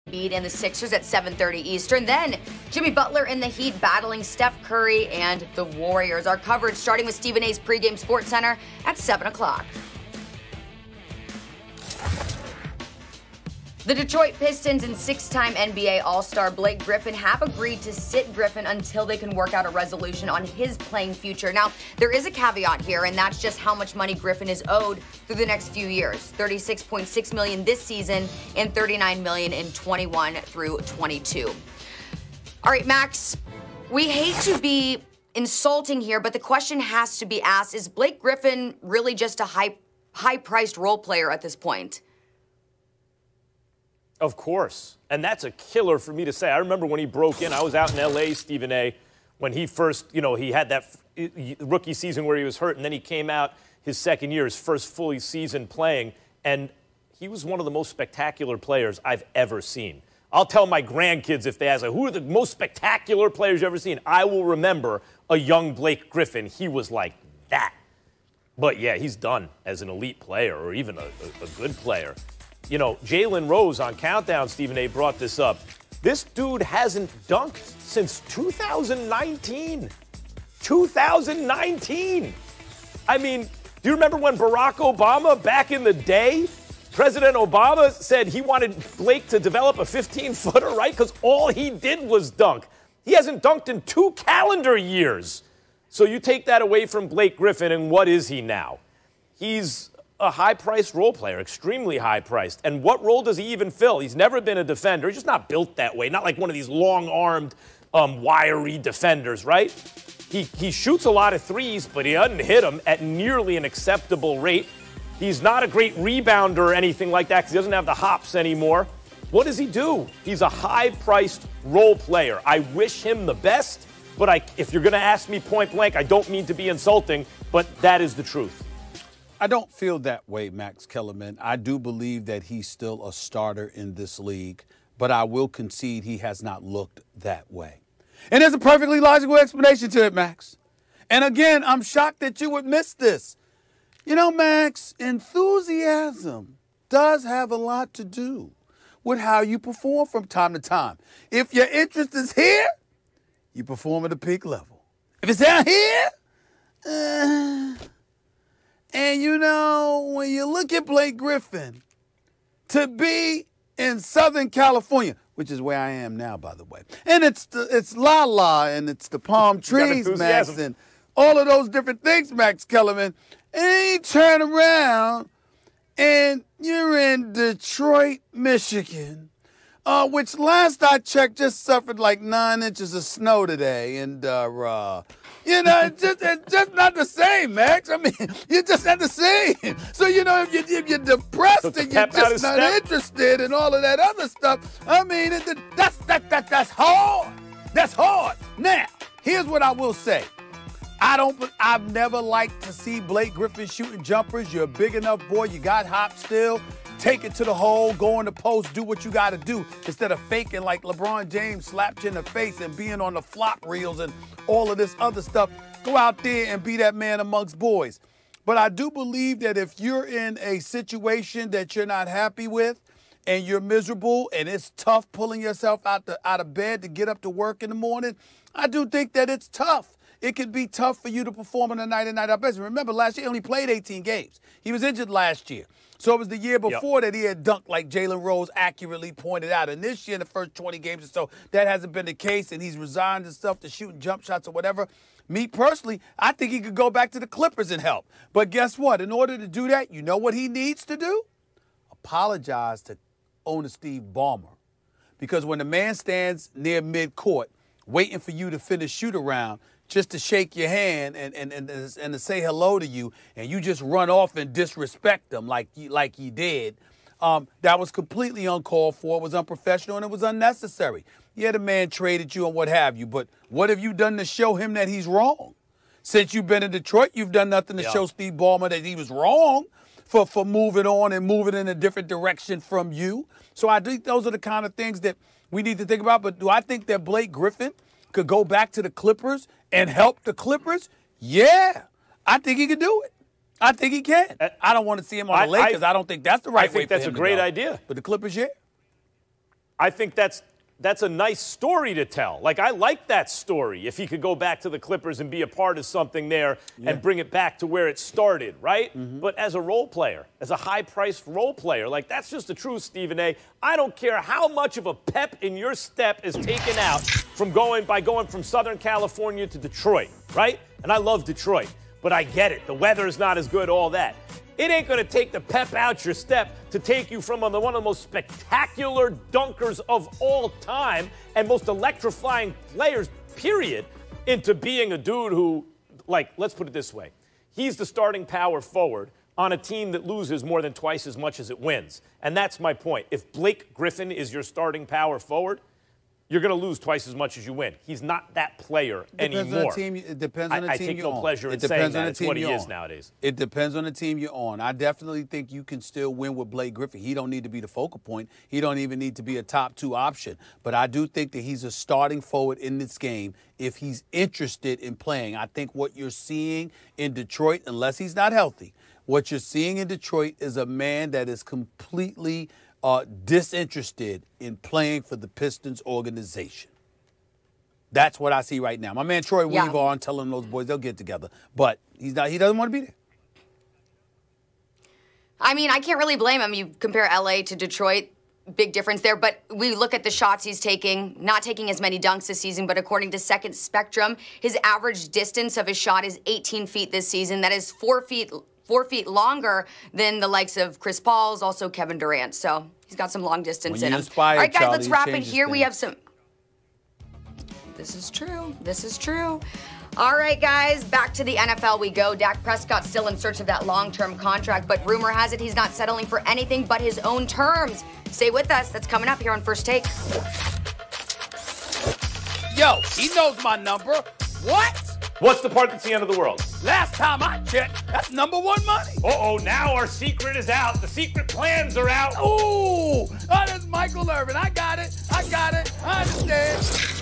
Embiid and the Sixers at 7:30 Eastern. Then Jimmy Butler and the Heat battling Steph Curry and the Warriors. Our coverage starting with Stephen A's pregame Sports Center at 7 o'clock. The Detroit Pistons and six-time NBA All-Star Blake Griffin have agreed to sit Griffin until they can work out a resolution on his playing future. Now, there is a caveat here, and that's just how much money Griffin is owed through the next few years. $36.6 million this season and $39 million in 21 through 22. All right, Max, we hate to be insulting here, but the question has to be asked, is Blake Griffin really just a high-priced role player at this point? Of course. And that's a killer for me to say. I remember when he broke in, I was out in L.A., Stephen A., when he first, he had that rookie season where he was hurt, and then he came out his second year, his first full season playing, and he was one of the most spectacular players I've ever seen. I'll tell my grandkids if they ask, who are the most spectacular players you've ever seen? I will remember a young Blake Griffin. He was like that. But, yeah, he's done as an elite player or even a good player. Jalen Rose on Countdown, Stephen A. brought this up. This dude hasn't dunked since 2019. 2019. I mean, do you remember when Barack Obama, back in the day, President Obama said he wanted Blake to develop a 15-footer, right? Because all he did was dunk. He hasn't dunked in 2 calendar years. So you take that away from Blake Griffin, and what is he now? He's a high-priced role player, extremely high-priced. And what role does he even fill? He's never been a defender. He's just not built that way, not like one of these long-armed, wiry defenders, right? He shoots a lot of threes, but he doesn't hit them at nearly an acceptable rate. He's not a great rebounder or anything like that because he doesn't have the hops anymore. What does he do? He's a high-priced role player. I wish him the best, but if you're going to ask me point blank, I don't mean to be insulting, but that is the truth. I don't feel that way, Max Kellerman. I do believe that he's still a starter in this league, but I will concede he has not looked that way. And there's a perfectly logical explanation to it, Max. And again, I'm shocked that you would miss this. Max, enthusiasm does have a lot to do with how you perform from time to time. If your interest is here, you perform at a peak level. If it's down here, and when you look at Blake Griffin, to be in Southern California, which is where I am now, by the way, and it's La and it's the palm trees, Max, and all of those different things, Max Kellerman, and you turn around and you're in Detroit, Michigan, which last I checked just suffered like 9 inches of snow today, and it's just not the same, Max. I mean, you're just not the same. So, if you're depressed and you're just not interested in all of that other stuff, I mean, that's hard. That's hard. Now, here's what I will say. I've never liked to see Blake Griffin shooting jumpers. You're a big enough boy. You got hop still. Take it to the hole, go in the post, do what you got to do instead of faking like LeBron James slapped you in the face and being on the flop reels and all of this other stuff. Go out there and be that man amongst boys. But I do believe that if you're in a situation that you're not happy with and you're miserable and it's tough pulling yourself out of bed to get up to work in the morning, I do think that it's tough. It could be tough for you to perform on a night-in, night-out basis. Remember, last year he only played 18 games. He was injured last year. So it was the year before that he had dunked like Jalen Rose accurately pointed out. And this year, in the first 20 games or so, that hasn't been the case, and he's resigned himself to shooting jump shots or whatever. Me personally, I think he could go back to the Clippers and help. But guess what? In order to do that, you know what he needs to do? Apologize to owner Steve Ballmer. Because when the man stands near midcourt waiting for you to finish shoot-around, just to shake your hand and to say hello to you, and you just run off and disrespect them like you did, that was completely uncalled for, it was unprofessional, and it was unnecessary. Yeah, the man traded you and what have you, but what have you done to show him that he's wrong? Since you've been in Detroit, you've done nothing to show Steve Ballmer that he was wrong for moving on and moving in a different direction from you. So I think those are the kind of things that we need to think about. But do I think that Blake Griffin could go back to the Clippers and help the Clippers? Yeah, I think he could do it. I think he can. I don't want to see him on the Lakers. I don't think that's the right way for him to go. I think that's a great idea. But the Clippers, yeah. I think that's a nice story to tell. Like, I like that story if he could go back to the Clippers and be a part of something there and bring it back to where it started, right? But as a role player, as a high-priced role player, like, that's just the truth, Stephen A. I don't care how much of a pep in your step is taken out from going from Southern California to Detroit, right? And I love Detroit, but I get it. The weather is not as good, all that. It ain't going to take the pep out your step to take you from one of the most spectacular dunkers of all time and most electrifying players, period, into being a dude who, like, let's put it this way. He's the starting power forward on a team that loses more than twice as much as it wins. And that's my point. If Blake Griffin is your starting power forward, you're going to lose twice as much as you win. He's not that player anymore. It depends on the team you're on. I take no pleasure in saying that. It's what he is nowadays. It depends on the team you're on. I definitely think you can still win with Blake Griffin. He don't need to be the focal point. He don't even need to be a top 2 option. But I do think that he's a starting forward in this game if he's interested in playing. I think what you're seeing in Detroit, unless he's not healthy, what you're seeing in Detroit is a man that is completely disinterested in playing for the Pistons organization. That's what I see right now. My man Troy Weaver on telling those boys they'll get together, but he doesn't want to be there. I mean, I can't really blame him. You compare LA to Detroit, big difference there. But we look at the shots he's taking, not taking as many dunks this season, but according to Second Spectrum, his average distance of his shot is 18 feet this season. That is 4 feet longer than the likes of Chris Paul's, also Kevin Durant. So he's got some long distance in him. All right, guys, let's wrap it here. We have some. This is true. This is true. All right, guys, back to the NFL we go. Dak Prescott still in search of that long-term contract, but rumor has it he's not settling for anything but his own terms. Stay with us. That's coming up here on First Take. Yo, he knows my number. What? What's the part that's the end of the world? Last time I checked, that's #1 money. Uh-oh, now our secret is out. The secret plans are out. Ooh, that's Michael Irvin. I got it. I understand.